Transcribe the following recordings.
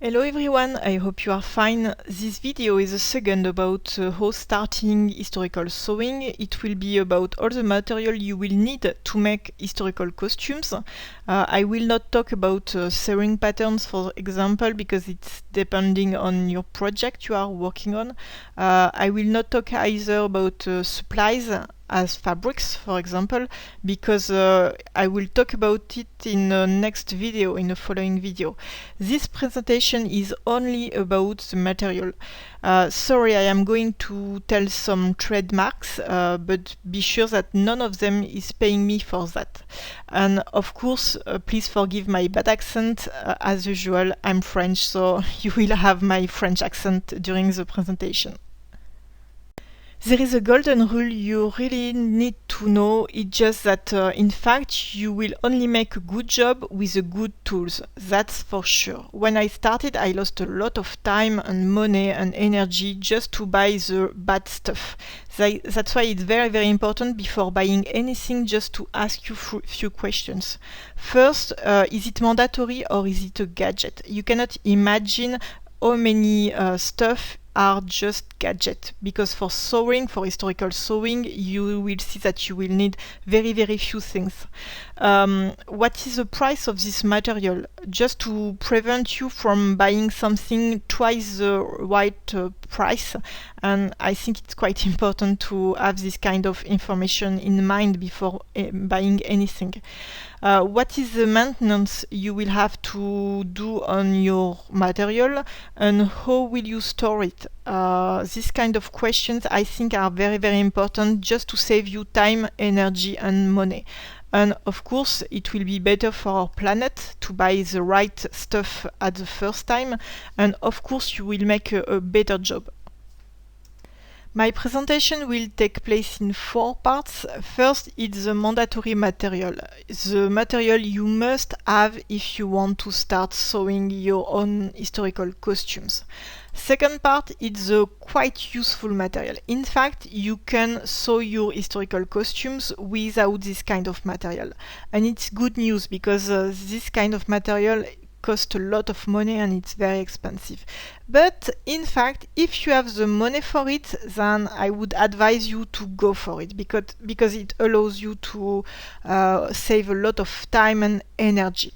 Hello everyone, I hope you are fine. This video is a second about how starting historical sewing. It will be about all the material you will need to make historical costumes. I will not talk about sewing patterns, for example, because it's depending on your project you are working on. I will not talk either about supplies as fabrics, for example, because I will talk about it in the next video, in the following video. This presentation is only about the material. Sorry, I am going to tell some trademarks, but be sure that none of them is paying me for that. And of course, please forgive my bad accent. As usual, I'm French, so you will have my French accent during the presentation. There is a golden rule you really need to know. It's just that in fact you will only make a good job with the good tools. That's for sure. When I started, I lost a lot of time and money and energy just to buy the bad stuff. That's why it's very important before buying anything just to ask you a few questions. First, is it mandatory or is it a gadget? You cannot imagine how many stuff are just gadgets, because for sewing, for historical sewing, you will see that you will need very few things. What is the price of this material? Just to prevent you from buying something twice the right price, and I think it's quite important to have this kind of information in mind before buying anything. What is the maintenance you will have to do on your material, and how will you store it? These kind of questions I think are very important, just to save you time, energy and money. And of course it will be better for our planet to buy the right stuff at the first time, and of course you will make a better job. My presentation will take place in 4 parts. First, it's the mandatory material, the material you must have if you want to start sewing your own historical costumes. Second part, it's the quite useful material. In fact, you can sew your historical costumes without this kind of material. And it's good news, because this kind of material cost a lot of money and it's very expensive. But in fact, if you have the money for it, then I would advise you to go for it, because it allows you to save a lot of time and energy.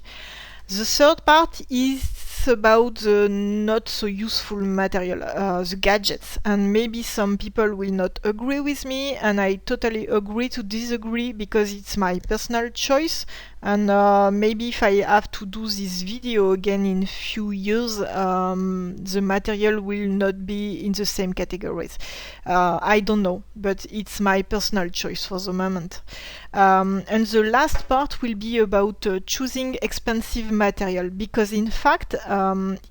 The third part is about the not so useful material, the gadgets, and maybe some people will not agree with me, and I totally agree to disagree, because it's my personal choice. And maybe if I have to do this video again in few years, the material will not be in the same categories. I don't know, but it's my personal choice for the moment. And the last part will be about choosing expensive material, because in fact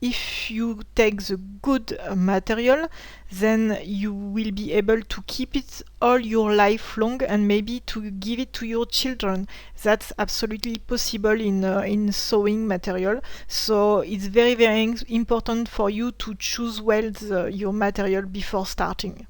if you take the good material, then you will be able to keep it all your life long, and maybe to give it to your children. That's absolutely possible in sewing material. So it's very important for you to choose well your material before starting.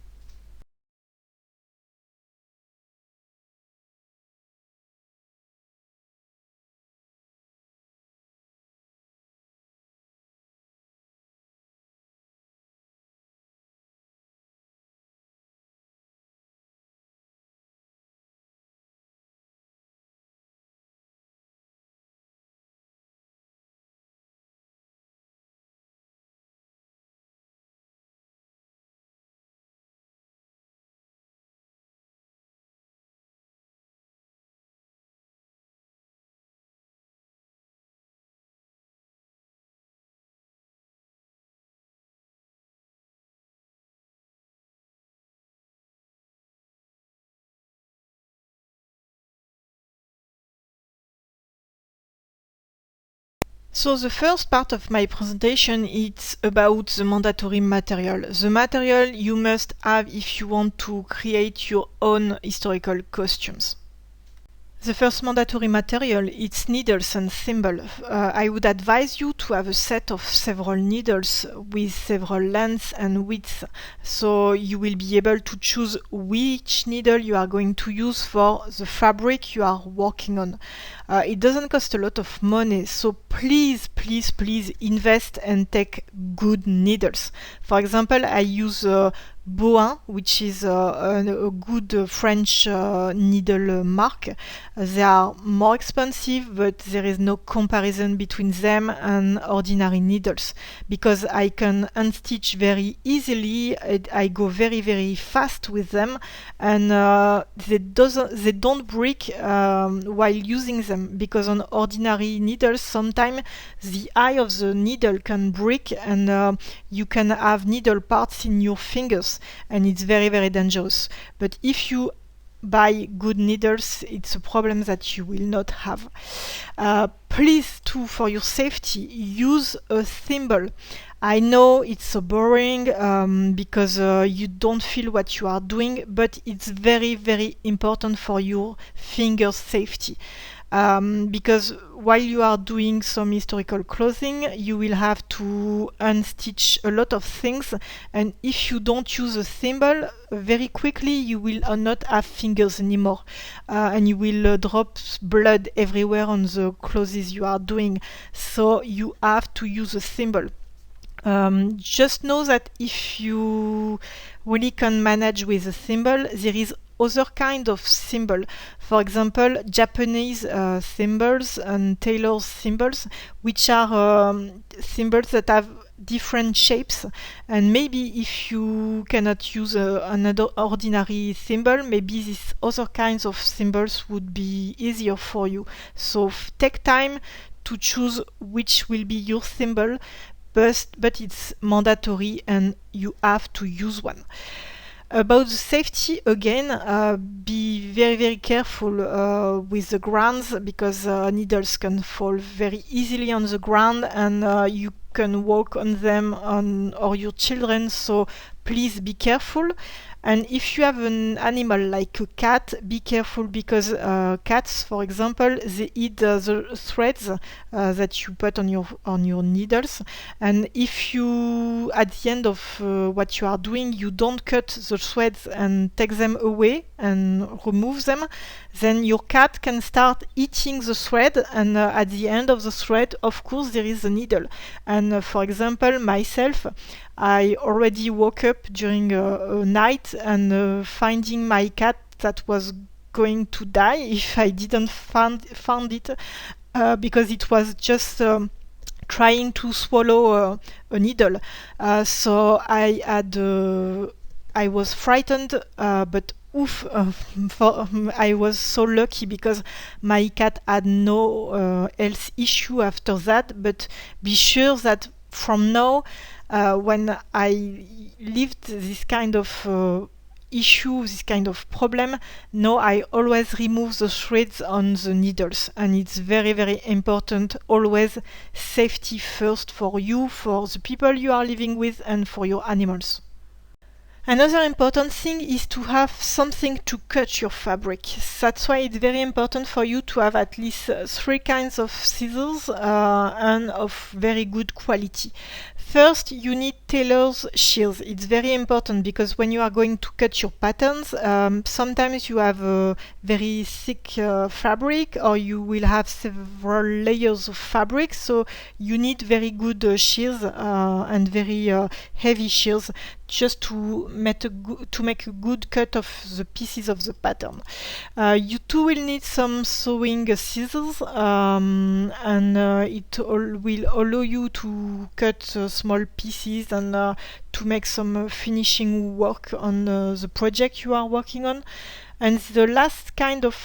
So the first part of my presentation is about the mandatory material. The material you must have if you want to create your own historical costumes. The first mandatory material is needles and thimble. I would advise you to have a set of several needles with several lengths and widths, so you will be able to choose which needle you are going to use for the fabric you are working on. It doesn't cost a lot of money, so please invest and take good needles. For example, I use Boin, which is a good French needle mark. They are more expensive, but there is no comparison between them and ordinary needles because I can unstitch very easily. I go very fast with them, and they don't break while using them, because on ordinary needles sometimes the eye of the needle can break, and you can have needle parts in your fingers, and it's very dangerous. But if you buy good needles, it's a problem that you will not have. Please too, for your safety, use a thimble. I know it's so boring because you don't feel what you are doing, but it's very important for your finger safety. Because while you are doing some historical clothing, you will have to unstitch a lot of things, and if you don't use a thimble, very quickly you will not have fingers anymore, and you will drop blood everywhere on the clothes you are doing, so you have to use a thimble. Just know that if you really can manage with a thimble, there is other kind of thimble. For example, Japanese thimbles and tailor's thimbles, which are thimbles that have different shapes, and maybe if you cannot use another ordinary thimble, maybe these other kinds of thimbles would be easier for you. So take time to choose which will be your thimble, but it's mandatory and you have to use one. About the safety, again, be very careful with the grounds, because needles can fall very easily on the ground, and you can walk on them or your children, so please be careful. And if you have an animal like a cat, be careful, because cats, for example, they eat the threads that you put on your needles, and if you, at the end of what you are doing, you don't cut the threads and take them away and remove them, then your cat can start eating the thread, and at the end of the thread, of course, there is a needle. And for example, myself, I already woke up during a night and finding my cat that was going to die if I didn't find it, because it was just trying to swallow a needle. So I was frightened, but I was so lucky because my cat had no health issue after that. But be sure that from now, when I lived this kind of issue, this kind of problem, now I always remove the threads on the needles, and it's very important. Always safety first for you, for the people you are living with, and for your animals. Another important thing is to have something to cut your fabric. That's why it's very important for you to have at least 3 kinds of scissors and of very good quality. First, you need tailor's shears. It's very important because when you are going to cut your patterns, sometimes you have a very thick fabric, or you will have several layers of fabric, so you need very good shears and very heavy shears, just to make a good cut of the pieces of the pattern. You too will need some sewing scissors, and it will allow you to cut small pieces and to make some finishing work on the project you are working on. And the last kind of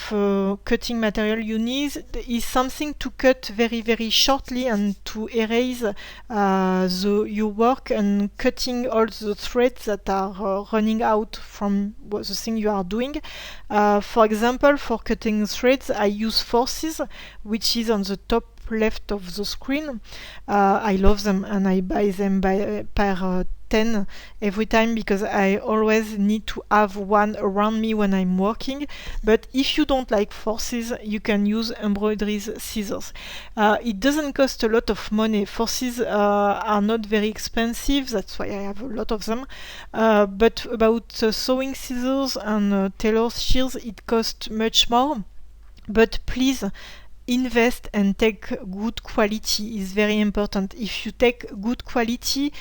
cutting material you need is something to cut very shortly and to erase your work, and cutting all the threads that are running out from the thing you are doing. For example, for cutting threads, I use Forces, which is on the top left of the screen. I love them, and I buy them per 10 every time because I always need to have one around me when I'm working. But if you don't like forces, you can use embroidery scissors. It doesn't cost a lot of money. Forces are not very expensive, that's why I have a lot of them. But about sewing scissors and tailor's shears, it costs much more. But please invest and take good quality is very important. If you take good quality,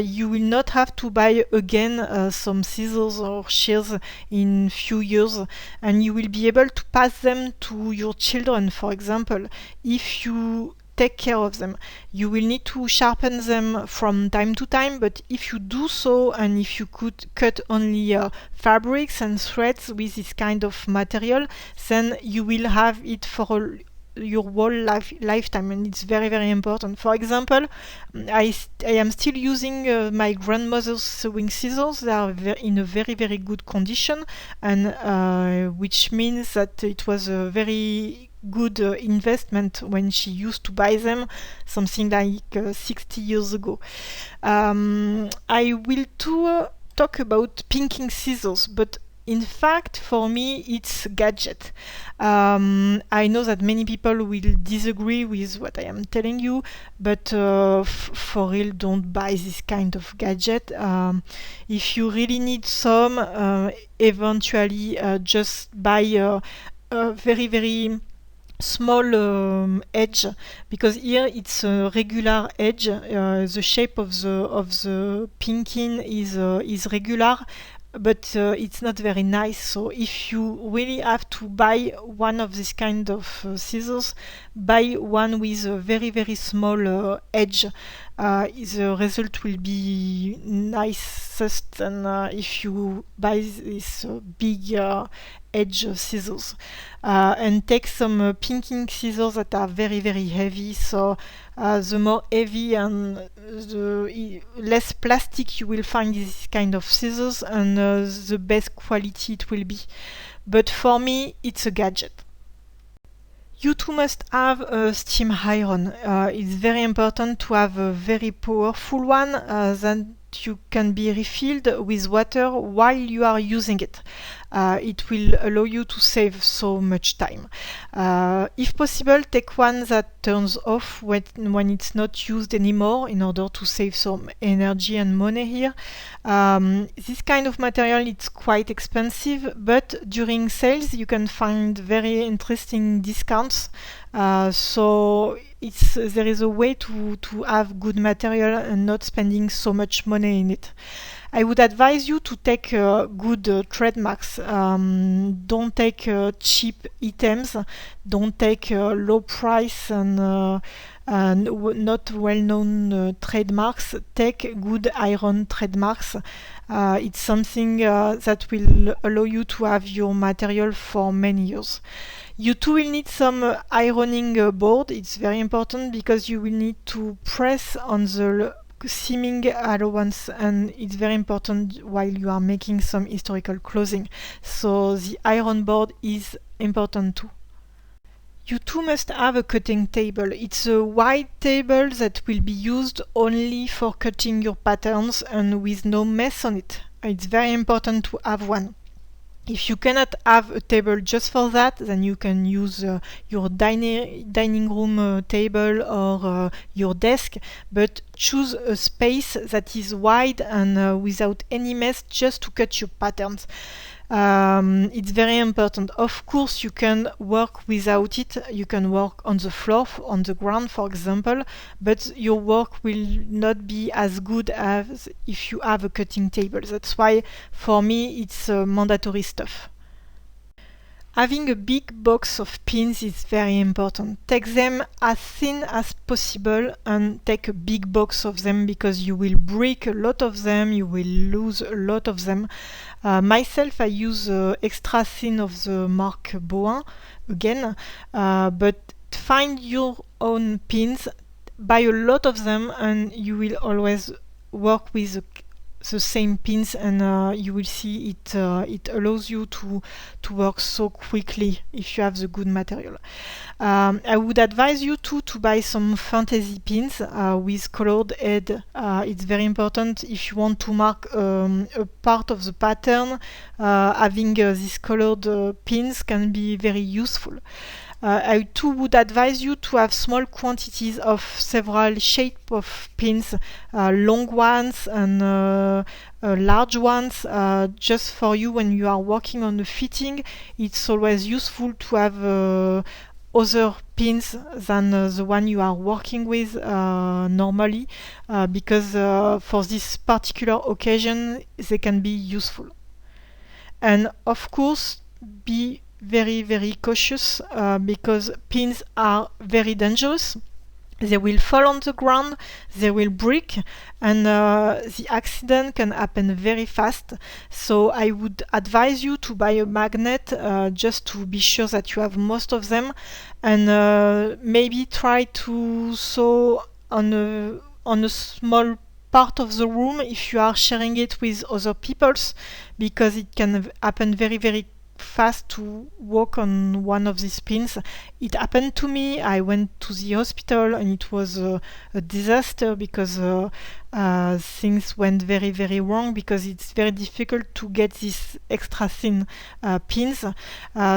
you will not have to buy again some scissors or shears in few years, and you will be able to pass them to your children, for example, if you take care of them. You will need to sharpen them from time to time, but if you do so, and if you could cut only fabrics and threads with this kind of material, then you will have it for your whole lifetime, and it's very, very important. For example, I am still using my grandmother's sewing scissors. They are in a very, very good condition, and which means that it was a very good investment when she used to buy them, something like 60 years ago. I will too talk about pinking scissors, but in fact, for me, it's a gadget. I know that many people will disagree with what I am telling you, but for real, don't buy this kind of gadget. If you really need some, eventually just buy a very, very small edge, because here it's a regular edge. The shape of the pinking is regular, but it's not very nice. So if you really have to buy one of this kind of scissors, buy one with a very, very small edge. The result will be nicest than if you buy this big edge scissors. And take some pinking scissors that are very, very heavy. So the more heavy and the less plastic you will find this kind of scissors, and the best quality it will be. But for me, it's a gadget. You too must have a steam iron. It's very important to have a very powerful one that you can be refilled with water while you are using it. It will allow you to save so much time. If possible, take one that turns off when it's not used anymore, in order to save some energy and money here. This kind of material, it's quite expensive, but during sales you can find very interesting discounts. So there is a way to have good material and not spending so much money in it. I would advise you to take good trademarks. Don't take cheap items. Don't take low price and not well-known trademarks. Take good iron trademarks. It's something that will allow you to have your material for many years. You too will need some ironing board. It's very important because you will need to press on the seaming allowance, and it's very important while you are making some historical clothing. So the iron board is important too. You too must have a cutting table. It's a wide table that will be used only for cutting your patterns and with no mess on it. It's very important to have one. If you cannot have a table just for that, then you can use your dining room table or your desk, but choose a space that is wide and without any mess, just to cut your patterns. It's very important. Of course, you can work without it. You can work on the floor, on the ground, for example, but your work will not be as good as if you have a cutting table. That's why, for me, it's mandatory stuff. Having a big box of pins is very important. Take them as thin as possible and take a big box of them, because you will break a lot of them, you will lose a lot of them. Myself, I use extra thin of the Marc Bohin again, but find your own pins, buy a lot of them, and you will always work with the same pins, and you will see it allows you to work so quickly if you have the good material. I would advise you to buy some fantasy pins with colored head. It's very important if you want to mark a part of the pattern. Having these colored pins can be very useful. I too would advise you to have small quantities of several shape of pins, long ones and large ones, just for you when you are working on the fitting. It's always useful to have other pins than the one you are working with normally, because for this particular occasion they can be useful. And of course, be very cautious, because pins are very dangerous. They will fall on the ground, they will break, and the accident can happen very fast. So I would advise you to buy a magnet, just to be sure that you have most of them, and maybe try to sew on a small part of the room if you are sharing it with other peoples, because it can happen very fast to walk on one of these pins. It happened to me. I went to the hospital and it was a disaster, because things went very wrong, because it's very difficult to get these extra thin pins.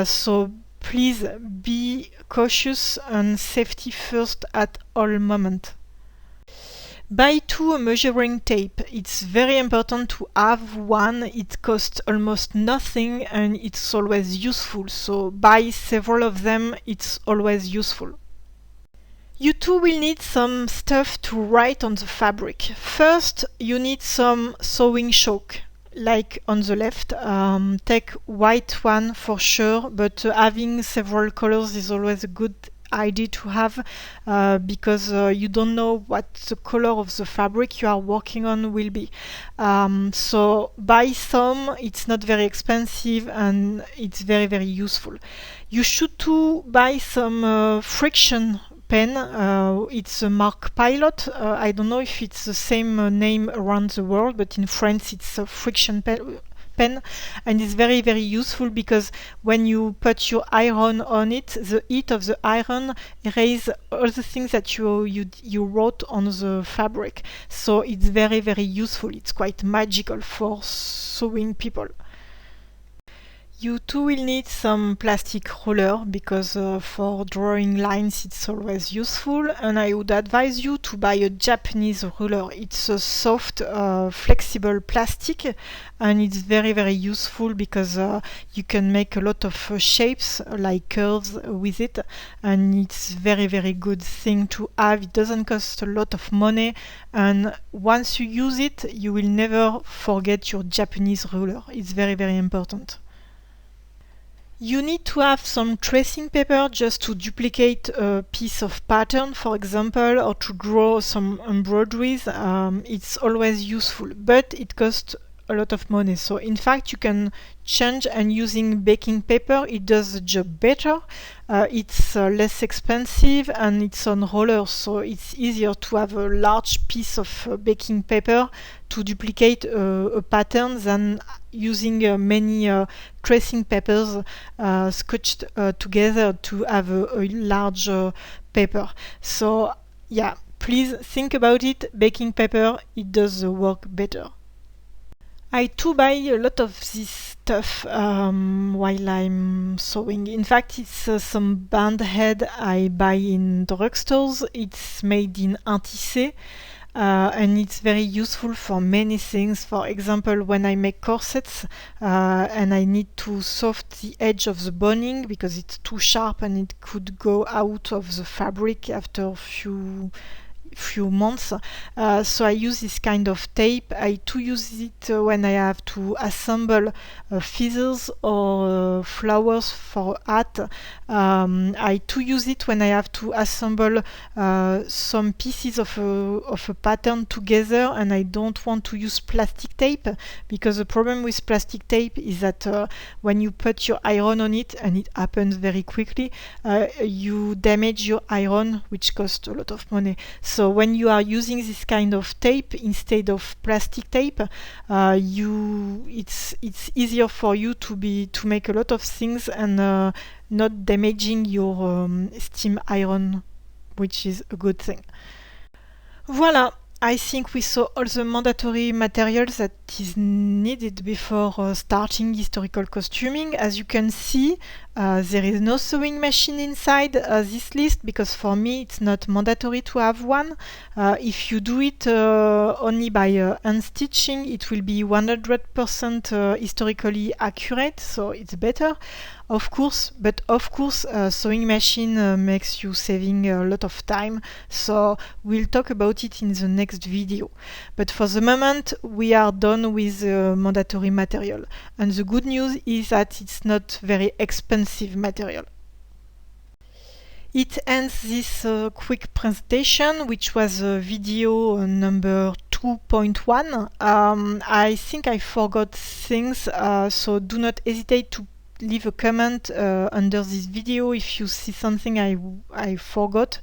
So please be cautious and safety first at all moments. Buy too a measuring tape. It's very important to have one. It costs almost nothing and it's always useful. So buy several of them, it's always useful. You too will need some stuff to write on the fabric. First, you need some sewing chalk, like on the left. Take white one for sure, but having several colors is always a good idea to have, because you don't know what the color of the fabric you are working on will be. So buy some. It's not very expensive and it's very useful. You should too buy some friction pen. It's a Mark Pilot. I don't know if it's the same name around the world, but in France it's a friction pen, and it's very useful, because when you put your iron on it, the heat of the iron erases all the things that you wrote on the fabric. So it's very useful. It's quite magical for sewing people. You too will need some plastic ruler, because for drawing lines it's always useful, and I would advise you to buy a Japanese ruler. It's a soft, flexible plastic, and it's very useful, because you can make a lot of shapes like curves with it, and it's very good thing to have. It doesn't cost a lot of money, and once you use it you will never forget your Japanese ruler. It's very important. You need to have some tracing paper just to duplicate a piece of pattern, for example, or to draw some embroideries. It's always useful, but it costs a lot of money. So in fact you can change, and using baking paper it does the job better. It's less expensive and it's on rollers, so it's easier to have a large piece of baking paper to duplicate a pattern than using many tracing papers scotched together to have a large paper. So yeah, please think about it. Baking paper, it does the work better. I too buy a lot of this stuff while I'm sewing. In fact, it's some band head I buy in drugstores. It's made in Intissé, and it's very useful for many things. For example, when I make corsets and I need to soft the edge of the boning because it's too sharp and it could go out of the fabric after a few months, so I use this kind of tape. I too use it when I have to assemble feathers or flowers for hat. I too use it when I have to assemble some pieces of a pattern together and I don't want to use plastic tape, because the problem with plastic tape is that when you put your iron on it, and it happens very quickly, you damage your iron, which costs a lot of money. So So when you are using this kind of tape instead of plastic tape, it's easier for you to make a lot of things and not damaging your steam iron, which is a good thing. Voilà, I think we saw all the mandatory materials that is needed before starting historical costuming. As you can see, there is no sewing machine inside this list because for me it's not mandatory to have one. If you do it only by unstitching, it will be 100% historically accurate, so it's better. Of course, sewing machine makes you saving a lot of time, so we'll talk about it in the next video. But for the moment, we are done with mandatory material. And the good news is that it's not very expensive material. It ends this quick presentation, which was video number 2.1. I think I forgot things, so do not hesitate to leave a comment under this video if you see something I forgot,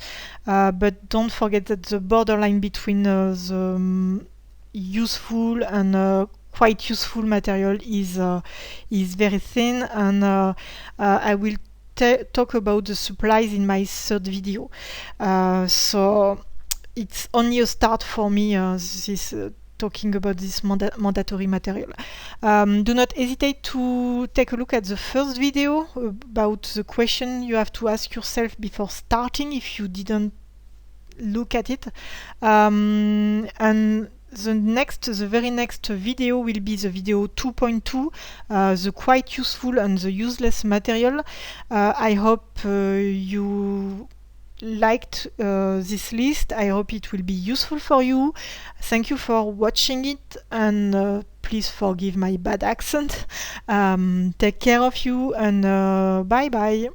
but don't forget that the borderline between the useful and quite useful material is very thin, and I will talk about the supplies in my third video, so it's only a start for me, this talking about this mandatory material. Do not hesitate to take a look at the first video about the question you have to ask yourself before starting if you didn't look at it. And the very next video will be the video 2.2, the quite useful and the useless material. I hope you liked this list. I hope it will be useful for you. Thank you for watching it, and please forgive my bad accent. Take care of you, and bye bye.